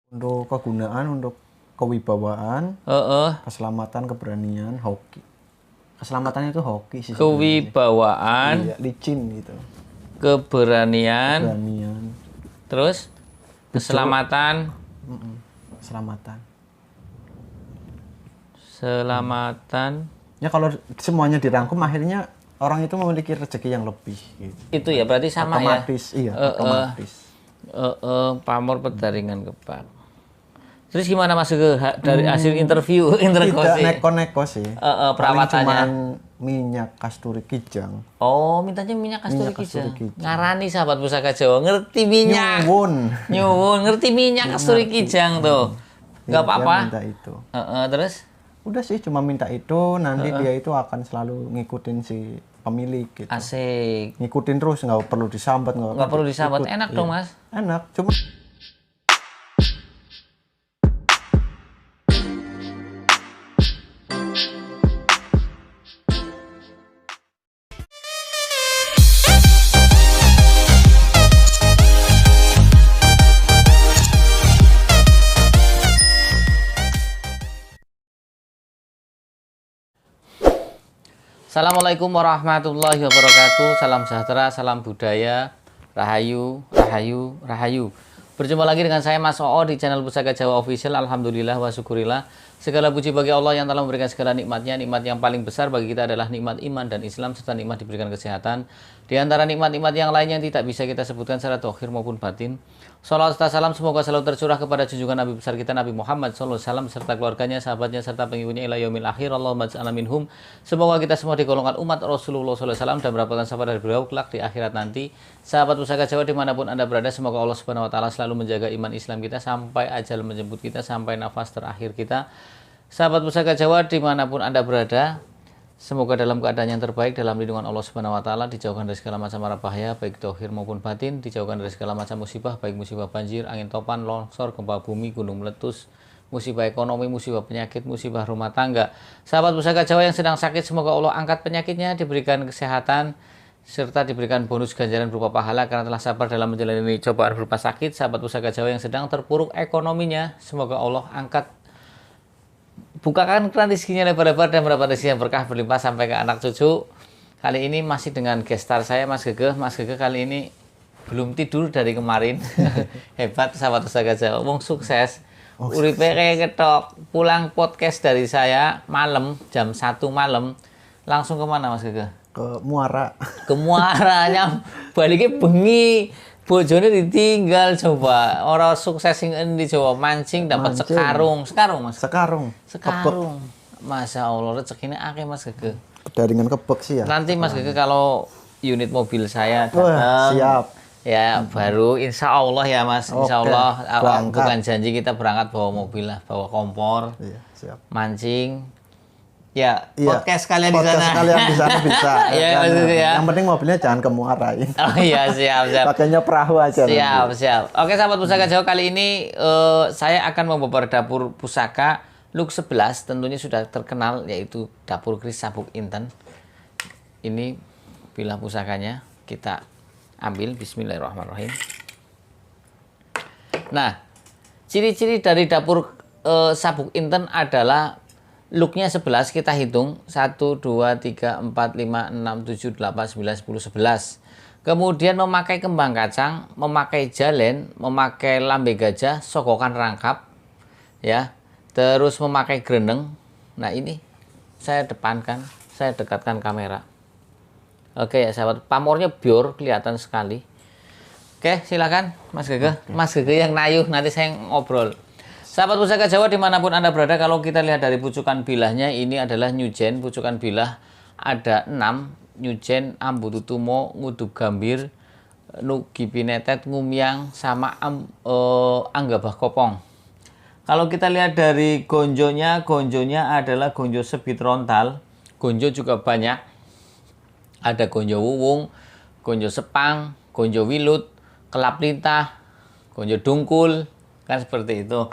Untuk kegunaan, untuk kewibawaan, Heeh. keselamatan, keberanian, hoki. Keselamatan itu hoki sih sebenarnya. Kewibawaan, Iya, licin gitu. keberanian, Keberanian, terus keselamatan, keselamatan. selamatan. Ya kalau semuanya dirangkum akhirnya orang itu memiliki rezeki yang lebih gitu. Itu ya berarti sama Otomatis, ya. iya, otomatis. Pamor Pendaringan Gebang. Terus gimana Mas Gege dari hasil interview Tidak interogasi? neko-neko sih. Paling Perawatannya. cuman minyak kasturi kijang. Oh, mintanya minyak kasturi Minyak kasturi kijang. kijang. Ngarani sahabat pusaka Jawa, ngerti minyak. Nyuwun. Nyuwun, ngerti minyak kasturi kijang tuh. Enggak Dia apa-apa. minta itu. Terus Udah sih cuma minta itu, nanti dia itu akan selalu ngikutin si pemilik gitu. asik. Ngikutin terus, nggak perlu disambat, Nggak perlu disahabat. ikut. Enak Iya. dong, Mas. Enak, cuma Assalamualaikum warahmatullahi wabarakatuh. Salam sejahtera, salam budaya, rahayu, rahayu, rahayu. Berjumpa lagi dengan saya Mas Oo di channel Pusaka Jawa Official. Alhamdulillah wa syukurillah. Segala puji bagi Allah yang telah memberikan segala nikmatnya. Nikmat yang paling besar bagi kita adalah nikmat iman dan Islam serta nikmat diberikan kesehatan. Di antara nikmat-nikmat yang lainnya yang tidak bisa kita sebutkan secara dohir maupun batin. Salawat serta salam semoga selalu tercurah kepada junjungan Nabi besar kita Nabi Muhammad SAW serta keluarganya, sahabatnya serta pengikutnya ila yaumil akhir. Allahumma ja'alna minhum. Semoga kita semua digolongkan umat Rasulullah SAW dan mendapatkan syafaat dari beliau kelak di akhirat nanti. Sahabat Pusaka Jawa dimanapun Anda berada, semoga Allah Subhanahu Wa Taala selalu menjaga iman Islam kita sampai ajal menjemput kita, sampai nafas terakhir kita. Sahabat Pusaka Jawa dimanapun Anda berada, semoga dalam keadaan yang terbaik dalam lindungan Allah Subhanahu Wa Taala, dijauhkan dari segala macam mara bahaya baik dohir maupun batin, dijauhkan dari segala macam musibah baik musibah banjir, angin topan, longsor, gempa bumi, gunung meletus, musibah ekonomi, musibah penyakit, musibah rumah tangga. Sahabat Pusaka Jawa yang sedang sakit, semoga Allah angkat penyakitnya, diberikan kesehatan serta diberikan bonus ganjaran berupa pahala karena telah sabar dalam menjalani cobaan berupa sakit. Sahabat Pusaka Jawa yang sedang terpuruk ekonominya, semoga Allah angkat, bukakan keran rezekinya lebar-lebar dan mendapat rezeki yang berkah berlimpah sampai ke anak cucu. Kali ini masih dengan gestar saya Mas Gege. Mas Gege kali ini belum tidur dari kemarin. Hebat sahabat Pusaka Jawa, wong sukses. Uripe kayak ketok. Pulang podcast dari saya malam jam 1 malam. Langsung kemana Mas Gege? ke Muara. Ke Muaranya baliknya bengi. Bojone ditinggal coba. Orang sukses sing endi coba mancing dapat Mancing. sekarung. Sekarung Mas. Sekarung. Sekarung. Masya Allah rezekinya akeh Mas Gege. Jaringan kebek sih ya. Nanti Mas Gege kalau unit mobil saya Wah, datang, siap. ya baru insya Allah ya Mas. Insya Oke, Allah berangkat. bukan janji, kita berangkat bawa mobil lah, bawa kompor, Iya, siap. mancing. Ya Iya, podcast kalian di podcast sana. kalian di sana bisa. Iya, kan? maksudnya ya. Yang penting mobilnya jangan ke Muara ini. Oh iya siap siap. Pakainya perahu aja. Siap, nanti. siap. Oke, sahabat Pusaka Jawa, kali ini saya akan membawa dapur pusaka Look 11, tentunya sudah terkenal, yaitu dapur keris sabuk inten. Ini bilah pusakanya, kita ambil. Bismillahirrahmanirrahim. Nah, ciri-ciri dari dapur sabuk inten adalah looknya 11, kita hitung 1, 2, 3, 4, 5, 6, 7, 8, 9, 10, 11. Kemudian memakai kembang kacang, memakai jalen, memakai lambe gajah, sogokan rangkap, ya. Terus memakai greneng. Nah ini saya depankan, saya dekatkan kamera. Oke ya sahabat, pamornya bior, kelihatan sekali. Oke silakan Mas Gege, Mas Gege yang nayuh, nanti saya ngobrol. Sahabat Pusaka Jawa dimanapun Anda berada, kalau kita lihat dari pucukan bilahnya, ini adalah Nyujen. Pucukan bilah ada 6. Nyujen, Ambututumo, Ngudub Gambir, Nugi Pinetet, Ngumyang, sama Anggabah Kopong. Kalau kita lihat dari gonjonya, gonjonya adalah gonjo sebit rontal. Gonjo juga banyak. Ada gonjo wuwung, gonjo sepang, gonjo wilut, kelap lintah, gonjo dungkul, kan seperti itu.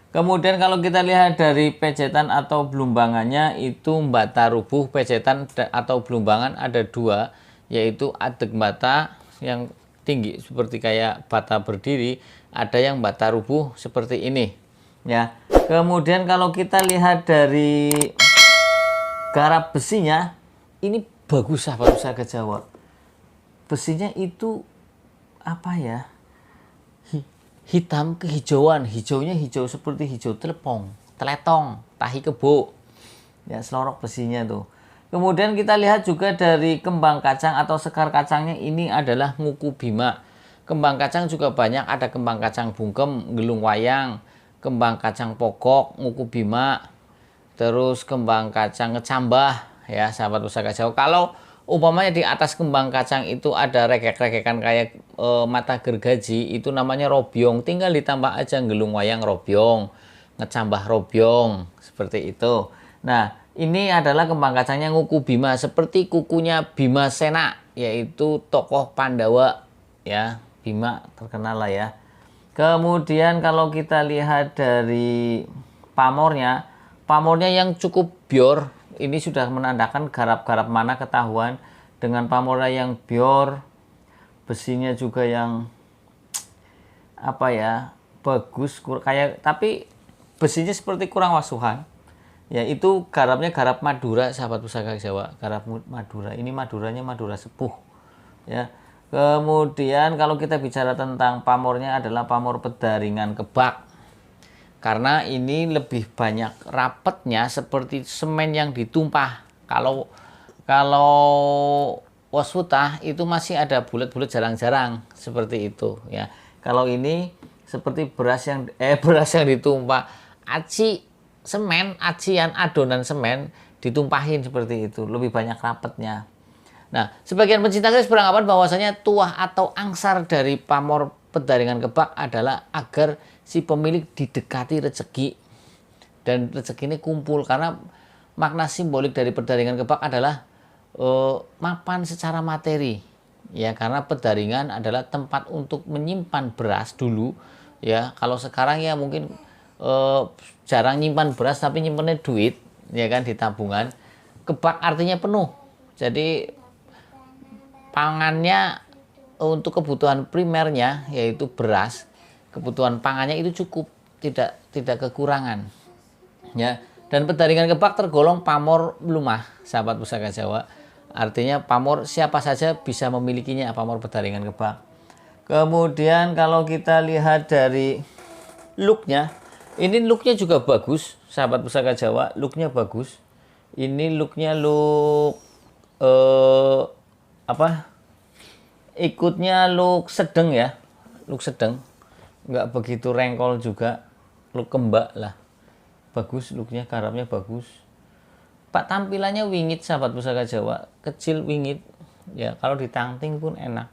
Kemudian kalau kita lihat dari pejetan atau belumbangannya, itu mbata rubuh. Pejetan atau belumbangan ada 2, yaitu adeg mbata yang tinggi seperti kayak bata berdiri, ada yang bata rubuh seperti ini ya. Kemudian kalau kita lihat dari garap besinya, ini bagus sahabat pusaka Jawa. Besinya itu apa ya, hitam kehijauan, hijaunya hijau seperti hijau telepong, teletong, tahi kebo ya, selorok besinya tuh. Kemudian kita lihat juga dari kembang kacang atau sekar kacangnya, ini adalah nguku bima. Kembang kacang juga banyak, ada kembang kacang bungkem, gelung wayang, kembang kacang pokok, nguku bima, terus kembang kacang ngecambah ya sahabat pusaka Jawa. Kalau umpamanya di atas kembang kacang itu ada regek-regekan kayak mata gergaji, itu namanya robyong. Tinggal ditambah aja gelung wayang robyong, ngecambah robyong, seperti itu. Nah, ini adalah kembang kacangnya nguku bima, seperti kukunya Bima Sena, yaitu tokoh Pandawa ya. Bima terkenal lah ya. Kemudian kalau kita lihat dari pamornya, pamornya yang cukup bior, ini sudah menandakan garap-garap mana ketahuan. Dengan pamornya yang bior, besinya juga yang apa ya, bagus kayak, tapi besinya seperti kurang wasuhan ya. Itu garapnya garap Madura sahabat pusaka Jawa, garap Madura. Ini Maduranya Madura sepuh ya. Kemudian kalau kita bicara tentang pamornya adalah pamor Pedaringan Kebak, karena ini lebih banyak rapetnya seperti semen yang ditumpah. Kalau wasfutah itu masih ada bulat-bulat jarang-jarang seperti itu ya. Kalau ini seperti beras yang ditumpah, acian adonan semen ditumpahin seperti itu, lebih banyak rapetnya. Nah, sebagian pencinta keris beranggapan bahwasanya tuah atau angsar dari pamor Pedaringan Kebak adalah agar si pemilik didekati rezeki dan rezeki ini kumpul, karena makna simbolik dari Pedaringan Kebak adalah mapan secara materi ya, karena pedaringan adalah tempat untuk menyimpan beras dulu ya. Kalau sekarang ya mungkin jarang nyimpan beras, tapi nyimpannya duit ya kan, di tabungan. Kebak artinya penuh, jadi pangannya untuk kebutuhan primernya yaitu beras, kebutuhan pangannya itu cukup, tidak kekurangan ya. Dan Pedaringan Kebak tergolong pamor lumah sahabat pusaka Jawa, artinya pamor siapa saja bisa memilikinya, pamor Pedaringan Kebak. Kemudian kalau kita lihat dari looknya, ini looknya juga bagus sahabat pusaka Jawa, looknya bagus. Ini looknya look ikutnya look sedang ya, look sedang, nggak begitu rengkol juga, look kembak lah. Bagus looknya, garapnya bagus. Pak, tampilannya wingit sahabat pusaka Jawa, kecil wingit ya, kalau ditangting pun enak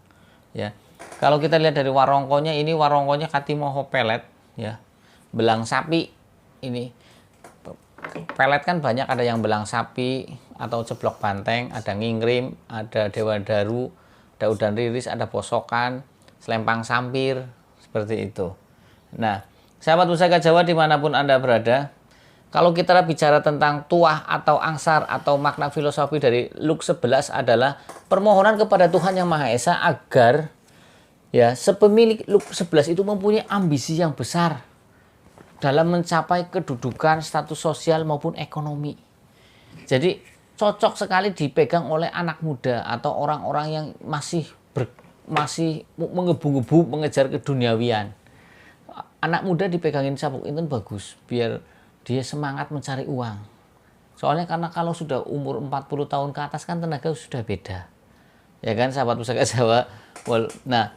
ya. Kalau kita lihat dari warongkonya, ini warongkonya katimoho pelet ya, belang sapi. Ini pelet kan banyak, ada yang belang sapi atau ceblok banteng, ada ngingrim, ada dewa daru, ada udan riris, ada posokan, selempang sampir, seperti itu. Nah, sahabat pusaka Jawa dimanapun Anda berada, kalau kita bicara tentang tuah atau angsar atau makna filosofi dari look 11 adalah permohonan kepada Tuhan Yang Maha Esa agar ya sepemilik look 11 itu mempunyai ambisi yang besar dalam mencapai kedudukan, status sosial maupun ekonomi. Jadi cocok sekali dipegang oleh anak muda atau orang-orang yang masih menggebu-gebu mengejar keduniawian. Anak muda dipegangin sabuk inten bagus, biar dia semangat mencari uang. Soalnya karena kalau sudah umur 40 tahun ke atas kan tenaga sudah beda. Ya kan sahabat pusaka Jawa. Nah,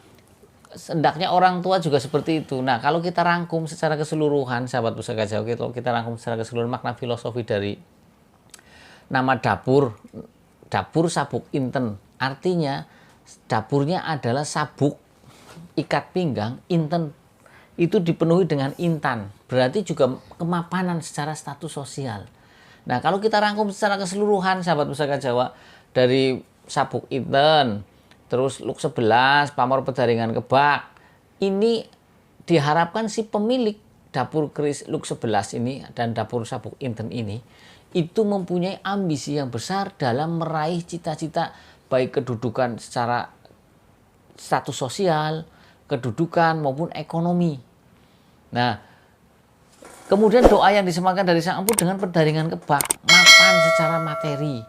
hendaknya orang tua juga seperti itu. Nah, kalau kita rangkum secara keseluruhan sahabat pusaka Jawa, kalau kita rangkum secara keseluruhan makna filosofi dari nama dapur sabuk inten, artinya dapurnya adalah sabuk ikat pinggang, inten itu dipenuhi dengan intan, berarti juga kemapanan secara status sosial. Nah, kalau kita rangkum secara keseluruhan sahabat pusaka Jawa, dari sabuk inten, terus look 11, pamor Pedaringan Kebak, ini diharapkan si pemilik dapur keris look 11 ini dan dapur sabuk inten ini itu mempunyai ambisi yang besar dalam meraih cita-cita, baik kedudukan secara status sosial, kedudukan maupun ekonomi. Nah, kemudian doa yang disematkan dari Sang Empu dengan pendaringan kebak, mapan secara materi,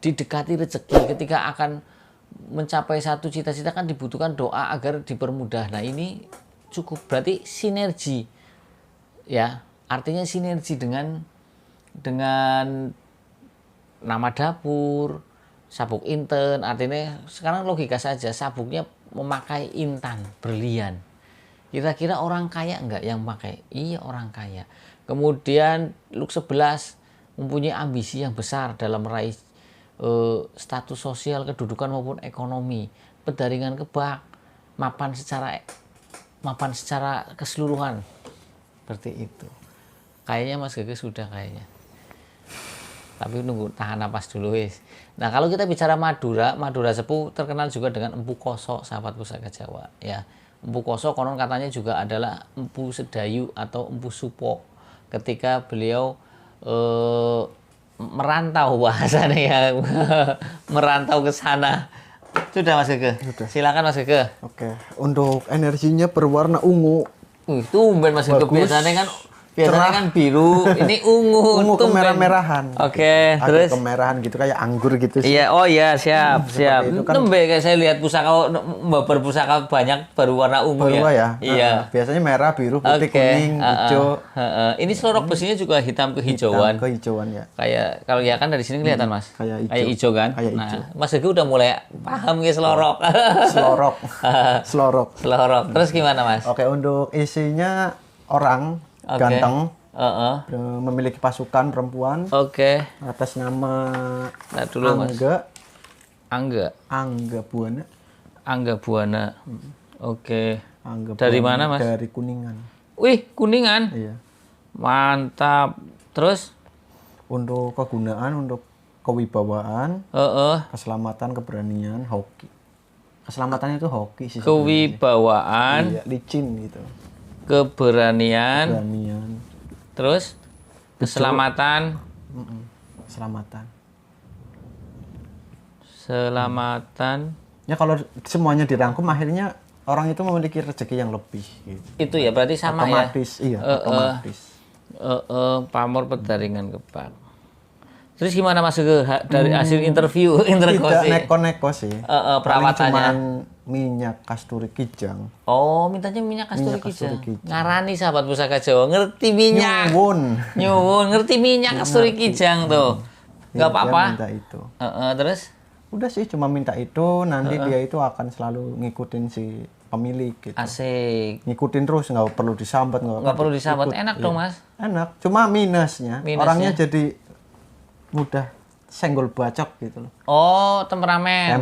didekati rezeki. Ketika akan mencapai satu cita-cita kan dibutuhkan doa agar dipermudah. Nah, ini cukup berarti sinergi, ya, artinya sinergi dengan nama dapur, sabuk inten. Artinya sekarang logika saja, sabuknya memakai intan, berlian. Kira-kira orang kaya enggak yang pakai? Iya, orang kaya. Kemudian Luk 11 mempunyai ambisi yang besar dalam meraih status sosial, kedudukan maupun ekonomi. Pendaringan kebak, mapan secara keseluruhan. Seperti itu. Kayaknya Mas Gege sudah kayaknya. Tapi nunggu tahan napas dulu wis. Nah, kalau kita bicara Madura Sepuh terkenal juga dengan Empu Koso, sahabat Pusaka Jawa, ya. Empu Koso konon katanya juga adalah Empu Sedayu atau Empu Supo ketika beliau merantau bahasanya ya. Merantau ke sana. Sudah Mas Gege? Sudah. Silakan Mas Gege. Oke. Untuk energinya berwarna ungu. Tumben Mas Gege, biasanya kan biru, ini ungu kemerah-merahan. Oke, terus kemerahan gitu kayak anggur gitu sih. Iya, oh iya, siap. Itu kan Kayak saya lihat pusaka berpusaka banyak baru warna ungu ya. Iya. Biasanya merah, biru, putih, kuning, hijau. Ini selorok besinya juga hitam kehijauan. Kehijauan ya. Kayak kalau ya kan dari sini kelihatan Mas. Kayak hijau kan. Kayak nah, hijau. Mas Gege udah mulai paham ya selorok. Selorok. Terus gimana Mas? Oke, untuk isinya orang ganteng, memiliki pasukan perempuan. Oke. Atas nama Angga Buana. Oke. Dari mana Mas? Dari Kuningan. Wih, Kuningan. Iya. Mantap. Terus? Untuk kegunaan, untuk kewibawaan, keselamatan, keberanian, hoki. Keselamatannya itu hoki sih. Kewibawaan. Iya, licin gitu. Keberanian. Terus keselamatan. Selamatan. Ya kalau semuanya dirangkum akhirnya orang itu memiliki rezeki yang lebih gitu. Itu ya berarti sama otomatis, ya. Iya, otomatis. Pamor pendaringan kebak. Terus gimana Mas Gege dari hasil interview Tidak neko-neko sih. Perawatannya cuman minyak kasturi kijang. Oh, mintanya minyak kasturi kijang. Ngarani sahabat Pusaka Jawa ngerti minyak. Nyuwun ngerti minyak kasturi kijang tuh. Enggak apa-apa. Minta itu. Terus udah sih cuma minta itu, nanti dia itu akan selalu ngikutin si pemilik gitu. Asik. Ngikutin terus, nggak perlu disambat, nggak perlu disambat. Enak dong Mas. Enak. Cuma minusnya orangnya jadi mudah senggol bacok gitu loh. Oh, temperamen.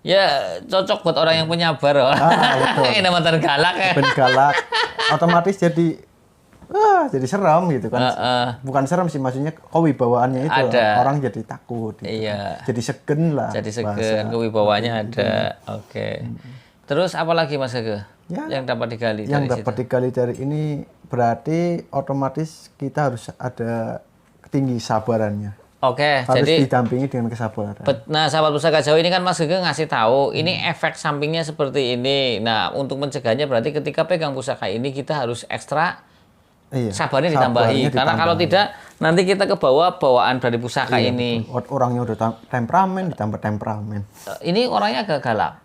Ya, cocok buat orang yang penyabar. Betul. Ini mantan galak ya. Galak. Otomatis jadi seram gitu kan. Bukan seram sih, maksudnya kewibawaannya itu. Ada. Orang jadi takut gitu. Iya. Jadi segen lah. Jadi segen, kewibawaannya ada. Oke. Terus apa lagi Mas Gege? Ya, yang dapat digali yang dapat digali dari ini berarti otomatis kita harus ada tinggi sabarannya. Oke, harus jadi didampingi dengan kesabaran. Nah, sahabat Pusaka Jawa ini kan Mas Gege ngasih tahu ini efek sampingnya seperti ini. Nah, untuk mencegahnya berarti ketika pegang pusaka ini kita harus ekstra sabarnya ditambahi. Karena kalau tidak nanti kita kebawa bawaan dari pusaka ini. Betul. Orangnya udah temperamen ditambah temperamen. Ini orangnya agak galak.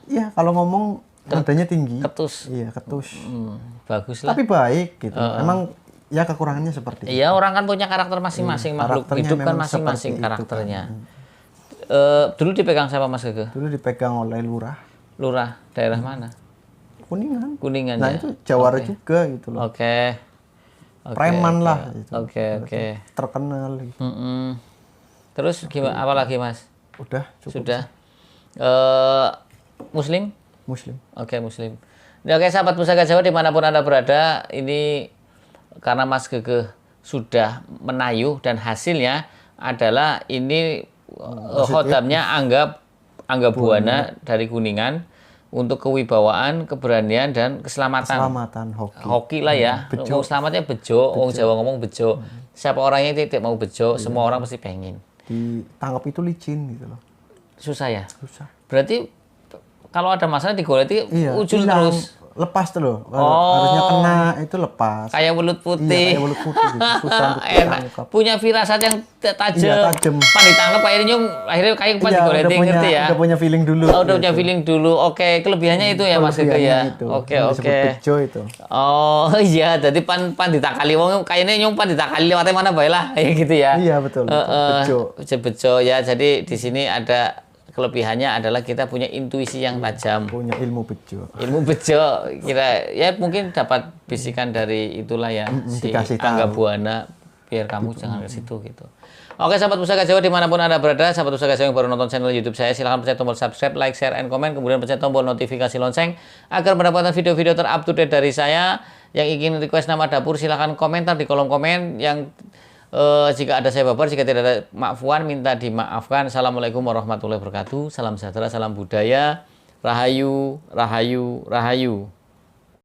Iya, kalau ngomong nadanya tinggi. Ketus. Iya, ketus. Bagus lah. Tapi baik gitu. Emang ya kekurangannya seperti itu. Iya, orang kan punya karakter masing-masing, makhluk hidup kan masing-masing karakternya. Dulu dipegang siapa Mas Gege? Dulu dipegang oleh lurah. Lurah daerah mana? Kuningan. Nah, ya? itu Jawara juga gitu loh. Oke. Preman lah gitu. Oke. Terkenal gitu. Terus gimana apa lagi Mas? Udah, cukup. Sudah. Muslim? Oke, Muslim. Oke, sahabat Pusaka Jawa dimanapun Anda berada, ini karena Mas Gege sudah menayuh dan hasilnya adalah ini khodamnya Angga Buana dari Kuningan untuk kewibawaan, keberanian dan keselamatan. Hoki lah ya. Mau selamatnya bejo, orang Jawa ngomong bejo. Siapa orangnya tidak mau bejo, semua orang pasti pengen. Ditangkap itu licin gitu loh. Susah ya? Susah. Berarti kalau ada masalah digoleti Iya, ujul hilang. terus. Lepas tuh loh. Kalau harusnya kena itu lepas. Kayak welut Iya, putih. kayak welut putih gitu. Susah untuk Enak. ditangkap. Punya firasat yang tajam. Iya, tajam. Pan ditangkap akhirnya akhirnya kayak pan Iya, digoleti ngerti ya. udah punya feeling dulu. Oh, udah punya gitu. feeling dulu. Oke, kelebihannya itu ya Mas Keke Kelebihannya ya. itu. Oke, Yang oke. disebut bejo itu. Oh iya, jadi pan ditakali wong kayaknya nyong pan ditakali lewatnya mana bae lah, kayak gitu ya. Iya, betul. Bejo. Bejo ya. Jadi di sini ada kelebihannya adalah kita punya intuisi yang tajam. Punya ilmu bejo. Ilmu bejo kira ya mungkin dapat bisikan dari itulah ya si dikasih Angga tahu. Buana biar kamu jangan ke situ gitu. Oke sahabat Pusaka Jawa dimanapun Anda berada, sahabat Pusaka Jawa yang baru nonton channel YouTube saya, silahkan pencet tombol subscribe, like, share, and comment, kemudian pencet tombol notifikasi lonceng agar mendapatkan video-video terupdate dari saya. Yang ingin request nama dapur silahkan komentar di kolom komen. Yang jika ada saya baper, jika tidak ada maafan minta dimaafkan. Assalamualaikum warahmatullahi wabarakatuh. Salam sejahtera, salam budaya. Rahayu, rahayu, rahayu.